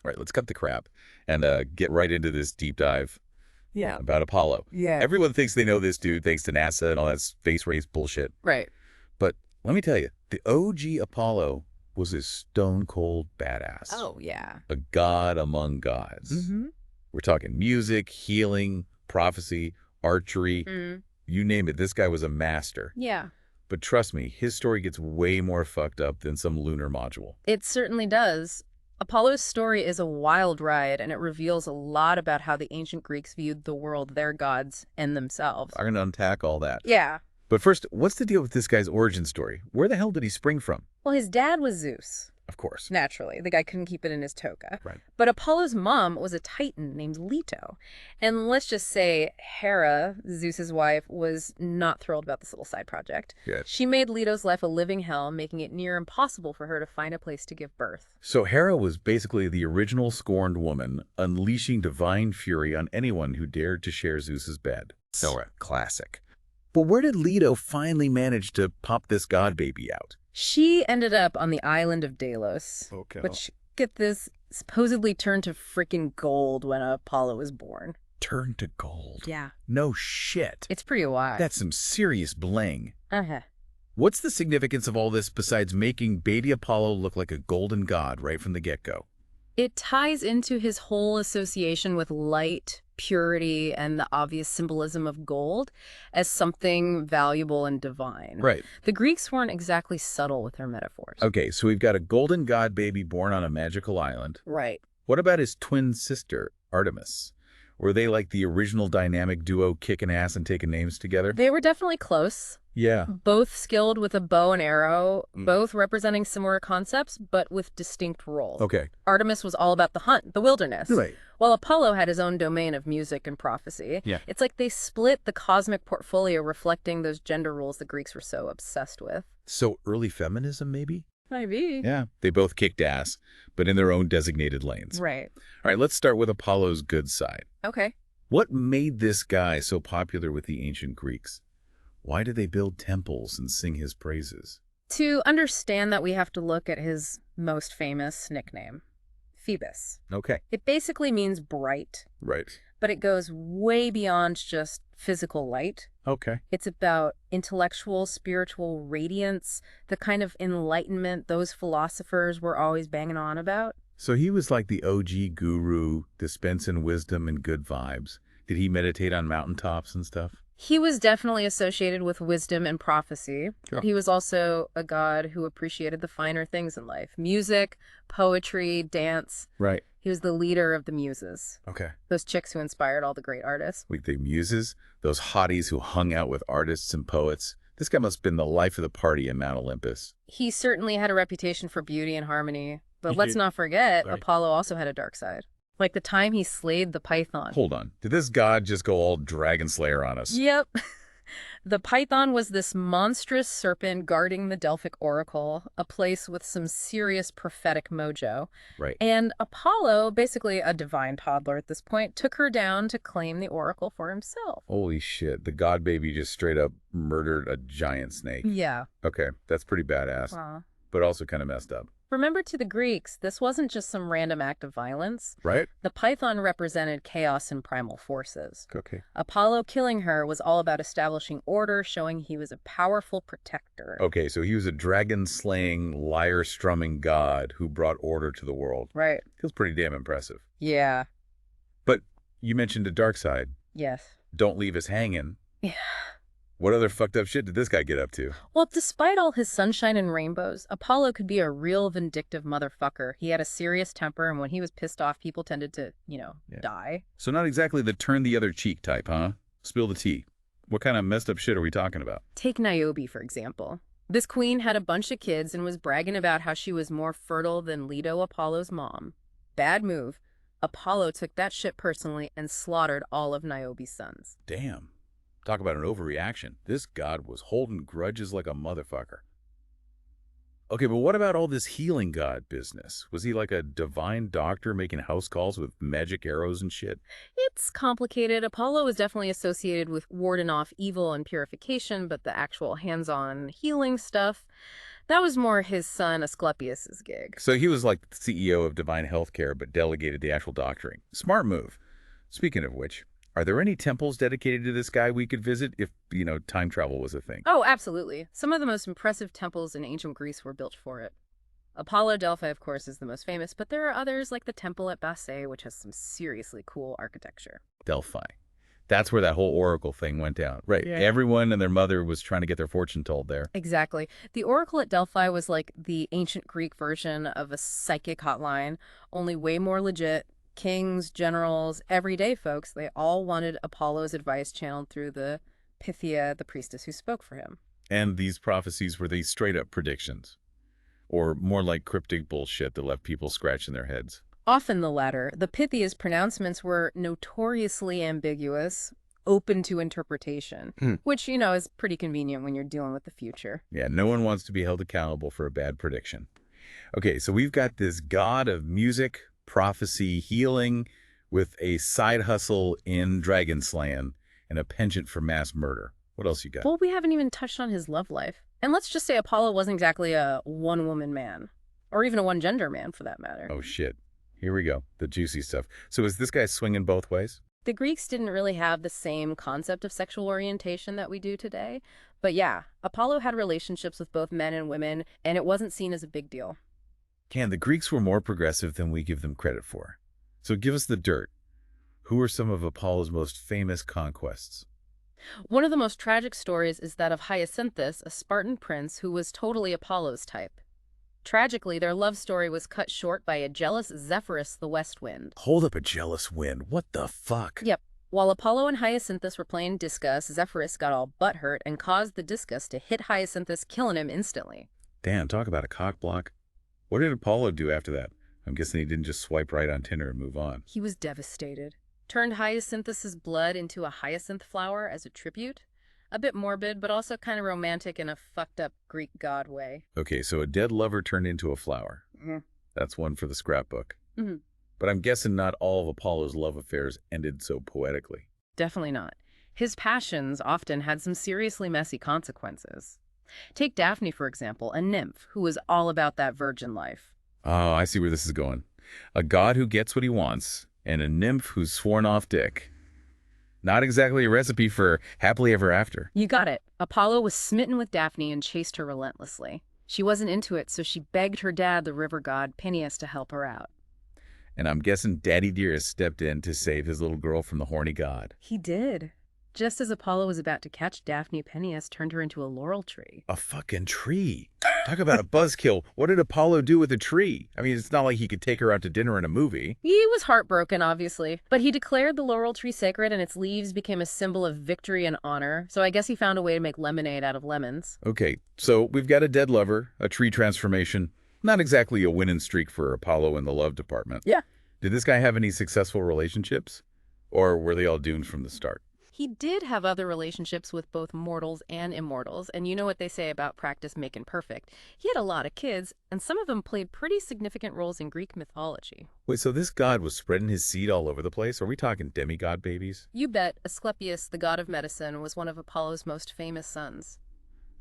All right, let's cut the crap and get right into this deep dive Yeah. about Apollo. Yeah. Everyone thinks they know this dude thanks to NASA and all that space race bullshit. Right. But let me tell you, the OG Apollo was a stone-cold badass. Oh, yeah. A god among gods. Mm-hmm. We're talking music, healing, prophecy, archery, you name it. This guy was a master. Yeah. But trust me, his story gets way more fucked up than some lunar module. It certainly does. Apollo's story is a wild ride, and it reveals a lot about how the ancient Greeks viewed the world, their gods, and themselves. I'm going to unpack all that. Yeah. But first, what's the deal with this guy's origin story? Where the hell did he spring from? Well, his dad was Zeus. Of course. Naturally. The guy couldn't keep it in his toga. Right. But Apollo's mom was a titan named Leto. And let's just say Hera, Zeus's wife, was not thrilled about this little side project. Good. She made Leto's life a living hell, making it near impossible for her to find a place to give birth. So Hera was basically the original scorned woman, unleashing divine fury on anyone who dared to share Zeus's bed. So a classic. But where did Leto finally manage to pop this god baby out? She ended up on the island of Delos, Okay. which, get this, supposedly turned to freaking gold when Apollo was born. Turned to gold. Yeah. No shit. It's pretty wild. That's some serious bling. Uh-huh. What's the significance of all this besides making baby Apollo look like a golden god right from the get-go? It ties into his whole association with light, purity, and the obvious symbolism of gold as something valuable and divine. Right. The Greeks weren't exactly subtle with their metaphors. Okay, so we've got a golden god baby born on a magical island. Right. What about his twin sister, Artemis? Were they like the original dynamic duo kicking ass and taking names together? They were definitely close. Yeah. Both skilled with a bow and arrow, both representing similar concepts, but with distinct roles. Okay. Artemis was all about the hunt, the wilderness. Right. While Apollo had his own domain of music and prophecy. Yeah. It's like they split the cosmic portfolio, reflecting those gender roles the Greeks were so obsessed with. So early feminism, maybe? Maybe. Yeah. They both kicked ass, but in their own designated lanes. Right. All right, let's start with Apollo's good side. Okay. What made this guy so popular with the ancient Greeks? Why did they build temples and sing his praises? To understand that, we have to look at his most famous nickname, Phoebus. Okay. It basically means bright, Right. but it goes way beyond just physical light. Okay. It's about intellectual, spiritual radiance, the kind of enlightenment those philosophers were always banging on about. So he was like the OG guru, dispensing wisdom and good vibes. Did he meditate on mountaintops and stuff? He was definitely associated with wisdom and prophecy. Sure. He was also a god who appreciated the finer things in life. Music, poetry, dance. Right. He was the leader of the muses. Okay. Those chicks who inspired all the great artists. With the muses, those hotties who hung out with artists and poets. This guy must have been the life of the party in Mount Olympus. He certainly had a reputation for beauty and harmony. But let's not forget, Right. Apollo also had a dark side. Like the time he slayed the python. Hold on. Did this god just go all dragon slayer on us? Yep. The python was this monstrous serpent guarding the Delphic oracle, a place with some serious prophetic mojo. Right. And Apollo, basically a divine toddler at this point, took her down to claim the oracle for himself. Holy shit. The god baby just straight up murdered a giant snake. Yeah. Okay. That's pretty badass, Wow. but also kind of messed up. Remember, to the Greeks, this wasn't just some random act of violence. Right? The python represented chaos and primal forces. Okay. Apollo killing her was all about establishing order, showing he was a powerful protector. Okay, so he was a dragon-slaying, lyre-strumming god who brought order to the world. Right. Feels pretty damn impressive. Yeah. But you mentioned a dark side. Yes. Don't leave us hanging. Yeah. What other fucked up shit did this guy get up to? Well, despite all his sunshine and rainbows, Apollo could be a real vindictive motherfucker. He had a serious temper, and when he was pissed off, people tended to, Yeah. die. So not exactly the turn the other cheek type, huh? Spill the tea. What kind of messed up shit are we talking about? Take Niobe, for example. This queen had a bunch of kids and was bragging about how she was more fertile than Leto, Apollo's mom. Bad move. Apollo took that shit personally and slaughtered all of Niobe's sons. Damn. Talk about an overreaction. This god was holding grudges like a motherfucker. Okay, but what about all this healing god business? Was he like a divine doctor making house calls with magic arrows and shit? It's complicated. Apollo was definitely associated with warding off evil and purification, but the actual hands-on healing stuff, That was more his son Asclepius's gig. So he was like the CEO of divine healthcare, but delegated the actual doctoring. Smart move. Speaking of which, are there any temples dedicated to this guy we could visit if, time travel was a thing? Oh, absolutely. Some of the most impressive temples in ancient Greece were built for it. Apollo Delphi, of course, is the most famous, but there are others like the temple at Bassae, which has some seriously cool architecture. Delphi. That's where that whole oracle thing went down. Right. Yeah. Everyone and their mother was trying to get their fortune told there. Exactly. The oracle at Delphi was like the ancient Greek version of a psychic hotline, only way more legit. Kings, generals, everyday folks, they all wanted Apollo's advice channeled through the Pythia, the priestess who spoke for him. And these prophecies were these straight-up predictions. Or more like cryptic bullshit that left people scratching their heads. Often the latter. The Pythia's pronouncements were notoriously ambiguous, open to interpretation, which, is pretty convenient when you're dealing with the future. Yeah, no one wants to be held accountable for a bad prediction. Okay, so we've got this god of music, prophecy, healing, with a side hustle in dragon slaying and a penchant for mass murder. What else you got? Well, we haven't even touched on his love life. And let's just say Apollo wasn't exactly a one-woman man, or even a one-gender man for that matter. Oh, shit. Here we go, the juicy stuff. So is this guy swinging both ways? The Greeks didn't really have the same concept of sexual orientation that we do today. But yeah, Apollo had relationships with both men and women, and it wasn't seen as a big deal. Can the Greeks were more progressive than we give them credit for. So give us the dirt. Who are some of Apollo's most famous conquests? One of the most tragic stories is that of Hyacinthus, a Spartan prince who was totally Apollo's type. Tragically, their love story was cut short by a jealous Zephyrus, the West Wind. Hold up, a jealous wind. What the fuck? Yep. While Apollo and Hyacinthus were playing discus, Zephyrus got all butthurt and caused the discus to hit Hyacinthus, killing him instantly. Damn, talk about a cock block. What did Apollo do after that? I'm guessing he didn't just swipe right on Tinder and move on. He was devastated. Turned Hyacinthus's blood into a hyacinth flower as a tribute. A bit morbid, but also kind of romantic in a fucked up Greek god way. Okay, so a dead lover turned into a flower. Mm-hmm. That's one for the scrapbook. Mm-hmm. But I'm guessing not all of Apollo's love affairs ended so poetically. Definitely not. His passions often had some seriously messy consequences. Take Daphne, for example, a nymph who was all about that virgin life. Oh, I see where this is going. A god who gets what he wants, and a nymph who's sworn off dick. Not exactly a recipe for happily ever after. You got it. Apollo was smitten with Daphne and chased her relentlessly. She wasn't into it, so she begged her dad, the river god, Peneus, to help her out. And I'm guessing Daddy Dearest stepped in to save his little girl from the horny god. He did. Just as Apollo was about to catch Daphne, Peneus turned her into a laurel tree. A fucking tree. Talk about a buzzkill. What did Apollo do with a tree? I mean, it's not like he could take her out to dinner in a movie. He was heartbroken, obviously, but he declared the laurel tree sacred and its leaves became a symbol of victory and honor, so I guess he found a way to make lemonade out of lemons. Okay, so we've got a dead lover, a tree transformation. Not exactly a winning streak for Apollo in the love department. Yeah. Did this guy have any successful relationships? Or were they all doomed from the start? He did have other relationships with both mortals and immortals, and you know what they say about practice making perfect. He had a lot of kids, and some of them played pretty significant roles in Greek mythology. Wait, so this god was spreading his seed all over the place? Are we talking demigod babies? You bet. Asclepius, the god of medicine, was one of Apollo's most famous sons.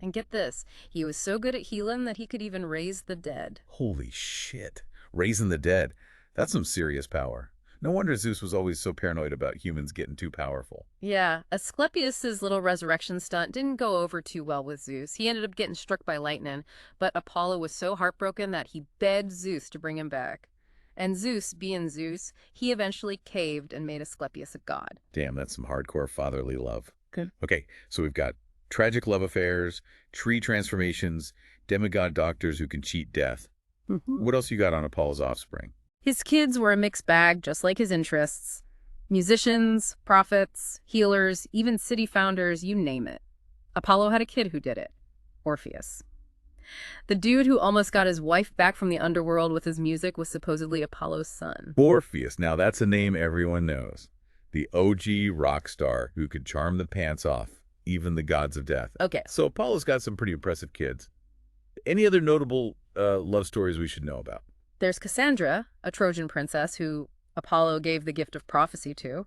And get this, he was so good at healing that he could even raise the dead. Holy shit. Raising the dead. That's some serious power. No wonder Zeus was always so paranoid about humans getting too powerful. Yeah, Asclepius's little resurrection stunt didn't go over too well with Zeus. He ended up getting struck by lightning, but Apollo was so heartbroken that he begged Zeus to bring him back. And Zeus, being Zeus, he eventually caved and made Asclepius a god. Damn, that's some hardcore fatherly love. Good. Okay, so we've got tragic love affairs, tree transformations, demigod doctors who can cheat death. What else you got on Apollo's offspring? His kids were a mixed bag, just like his interests. Musicians, prophets, healers, even city founders, you name it. Apollo had a kid who did it. Orpheus. The dude who almost got his wife back from the underworld with his music was supposedly Apollo's son. Orpheus. Now that's a name everyone knows. The OG rock star who could charm the pants off even the gods of death. Okay. So Apollo's got some pretty impressive kids. Any other notable love stories we should know about? There's Cassandra, a Trojan princess who Apollo gave the gift of prophecy to.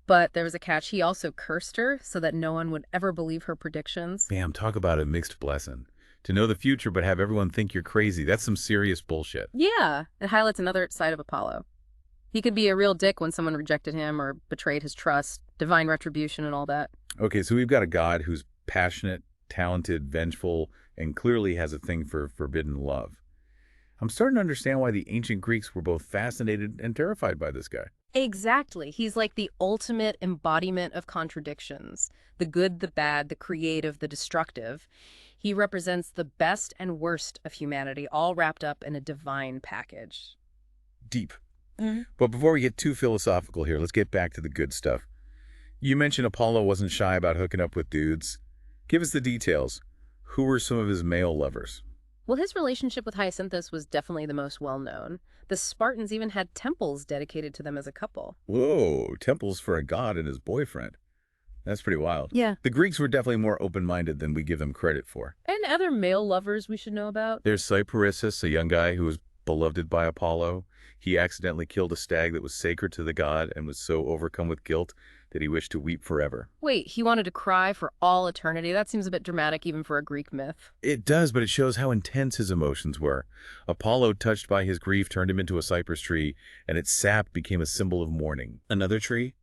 But there was a catch. He also cursed her so that no one would ever believe her predictions. Damn, talk about a mixed blessing. To know the future but have everyone think you're crazy, that's some serious bullshit. Yeah, it highlights another side of Apollo. He could be a real dick when someone rejected him or betrayed his trust, divine retribution and all that. Okay, so we've got a god who's passionate, talented, vengeful, and clearly has a thing for forbidden love. I'm starting to understand why the ancient Greeks were both fascinated and terrified by this guy. Exactly. He's like the ultimate embodiment of contradictions. The good, the bad, the creative, the destructive. He represents the best and worst of humanity, all wrapped up in a divine package. Deep. But before we get too philosophical here, let's get back to the good stuff. You mentioned Apollo wasn't shy about hooking up with dudes. Give us the details. Who were some of his male lovers? Well, his relationship with Hyacinthus was definitely the most well-known. The Spartans even had temples dedicated to them as a couple. Whoa, temples for a god and his boyfriend. That's pretty wild. Yeah. The Greeks were definitely more open-minded than we give them credit for. And other male lovers we should know about? There's Cyparissus, a young guy who was beloved by Apollo. He accidentally killed a stag that was sacred to the god and was so overcome with guilt that he wished to weep forever. Wait, he wanted to cry for all eternity? That seems a bit dramatic even for a Greek myth. It does, but it shows how intense his emotions were. Apollo, touched by his grief, turned him into a cypress tree, and its sap became a symbol of mourning. Another tree?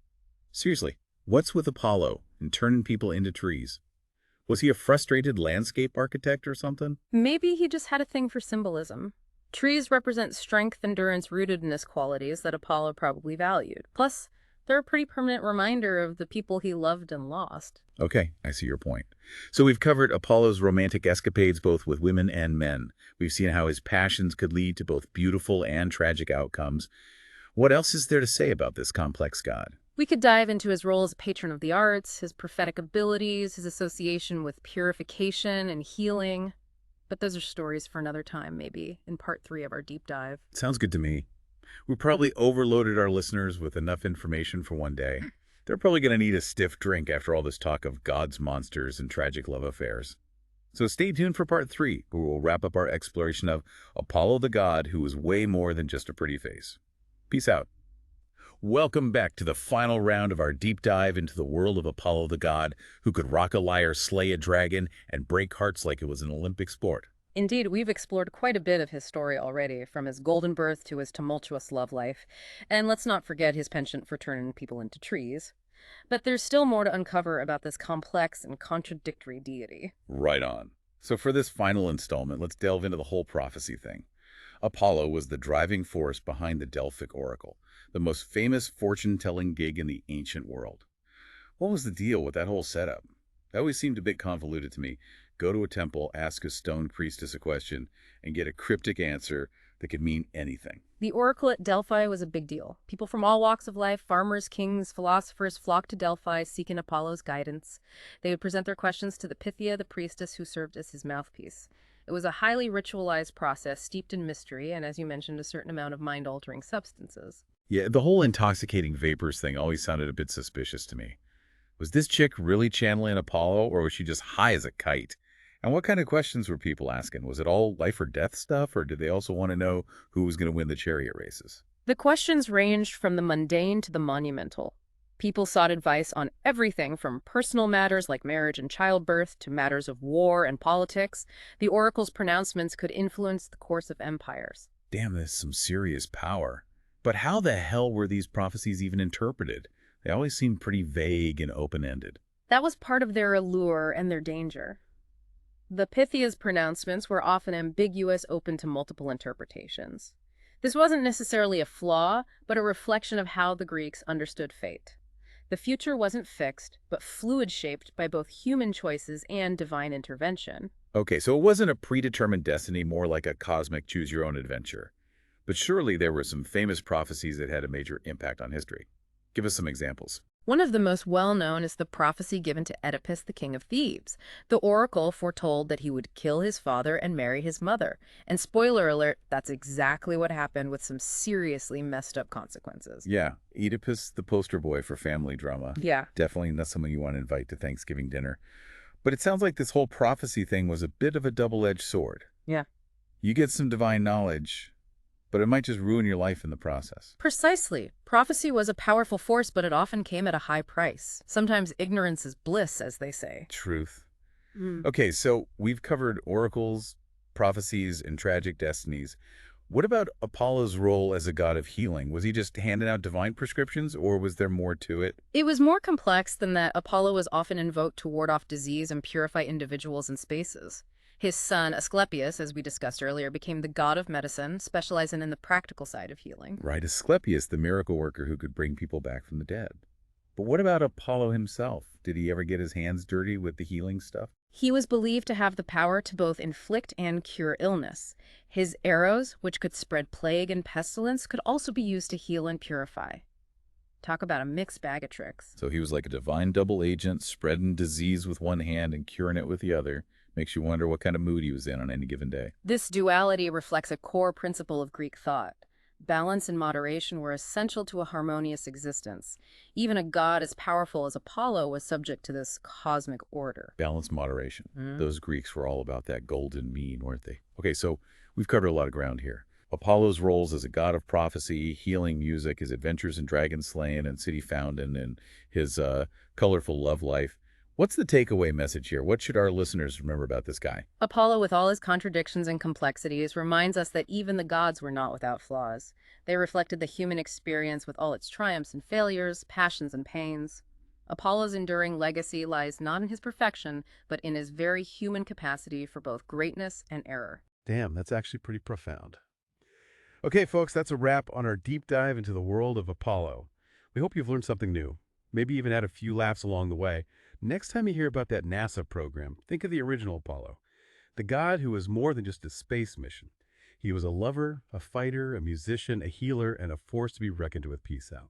Seriously, what's with Apollo and turning people into trees? Was he a frustrated landscape architect or something? Maybe he just had a thing for symbolism. Trees represent strength, endurance, rootedness qualities that Apollo probably valued. Plus, they're a pretty permanent reminder of the people he loved and lost. Okay, I see your point. So we've covered Apollo's romantic escapades both with women and men. We've seen how his passions could lead to both beautiful and tragic outcomes. What else is there to say about this complex god? We could dive into his role as a patron of the arts, his prophetic abilities, his association with purification and healing. But those are stories for another time, maybe, in part 3 of our deep dive. Sounds good to me. We probably overloaded our listeners with enough information for one day. They're probably going to need a stiff drink after all this talk of gods, monsters, and tragic love affairs. So stay tuned for part 3, where we'll wrap up our exploration of Apollo the god who was way more than just a pretty face. Peace out. Welcome back to the final round of our deep dive into the world of Apollo the god, who could rock a lyre, slay a dragon, and break hearts like it was an Olympic sport. Indeed, we've explored quite a bit of his story already, from his golden birth to his tumultuous love life. And let's not forget his penchant for turning people into trees. But there's still more to uncover about this complex and contradictory deity. Right on. So for this final installment, let's delve into the whole prophecy thing. Apollo was the driving force behind the Delphic Oracle, the most famous fortune-telling gig in the ancient world. What was the deal with that whole setup? That always seemed a bit convoluted to me. Go to a temple, ask a stone priestess a question, and get a cryptic answer that could mean anything. The oracle at Delphi was a big deal. People from all walks of life, farmers, kings, philosophers, flocked to Delphi seeking Apollo's guidance. They would present their questions to the Pythia, the priestess who served as his mouthpiece. It was a highly ritualized process steeped in mystery and, as you mentioned, a certain amount of mind-altering substances. Yeah, the whole intoxicating vapors thing always sounded a bit suspicious to me. Was this chick really channeling Apollo, or was she just high as a kite? And what kind of questions were people asking? Was it all life or death stuff, or did they also want to know who was going to win the chariot races? The questions ranged from the mundane to the monumental. People sought advice on everything from personal matters like marriage and childbirth to matters of war and politics. The oracle's pronouncements could influence the course of empires. Damn, that's some serious power. But how the hell were these prophecies even interpreted? They always seemed pretty vague and open-ended. That was part of their allure and their danger. The Pythia's pronouncements were often ambiguous, open to multiple interpretations. This wasn't necessarily a flaw, but a reflection of how the Greeks understood fate. The future wasn't fixed, but fluid-shaped by both human choices and divine intervention. Okay, so it wasn't a predetermined destiny, more like a cosmic choose-your-own-adventure. But surely there were some famous prophecies that had a major impact on history. Give us some examples. One of the most well-known is the prophecy given to Oedipus, the king of Thebes. The oracle foretold that he would kill his father and marry his mother. And spoiler alert, that's exactly what happened, with some seriously messed up consequences. Yeah, Oedipus, the poster boy for family drama. Yeah. Definitely not someone you want to invite to Thanksgiving dinner. But it sounds like this whole prophecy thing was a bit of a double-edged sword. Yeah. You get some divine knowledge, but it might just ruin your life in the process. Precisely. Prophecy was a powerful force, but it often came at a high price. Sometimes ignorance is bliss, as they say. Truth. Mm. Okay, so we've covered oracles, prophecies, and tragic destinies. What about Apollo's role as a god of healing? Was he just handing out divine prescriptions, or was there more to it? It was more complex than that. Apollo was often invoked to ward off disease and purify individuals and spaces. His son, Asclepius, as we discussed earlier, became the god of medicine, specializing in the practical side of healing. Right, Asclepius, the miracle worker who could bring people back from the dead. But what about Apollo himself? Did he ever get his hands dirty with the healing stuff? He was believed to have the power to both inflict and cure illness. His arrows, which could spread plague and pestilence, could also be used to heal and purify. Talk about a mixed bag of tricks. So he was like a divine double agent, spreading disease with one hand and curing it with the other. Makes you wonder what kind of mood he was in on any given day. This duality reflects a core principle of Greek thought. Balance and moderation were essential to a harmonious existence. Even a god as powerful as Apollo was subject to this cosmic order. Balance, moderation. Hmm? Those Greeks were all about that golden mean, weren't they? Okay, so we've covered a lot of ground here. Apollo's roles as a god of prophecy, healing music, his adventures in dragon slaying and city founding, and his colorful love life. What's the takeaway message here? What should our listeners remember about this guy? Apollo, with all his contradictions and complexities, reminds us that even the gods were not without flaws. They reflected the human experience with all its triumphs and failures, passions and pains. Apollo's enduring legacy lies not in his perfection, but in his very human capacity for both greatness and error. Damn, that's actually pretty profound. Okay, folks, that's a wrap on our deep dive into the world of Apollo. We hope you've learned something new, maybe even had a few laughs along the way. Next time you hear about that NASA program, think of the original Apollo, the god who was more than just a space mission. He was a lover, a fighter, a musician, a healer, and a force to be reckoned with. Peace out.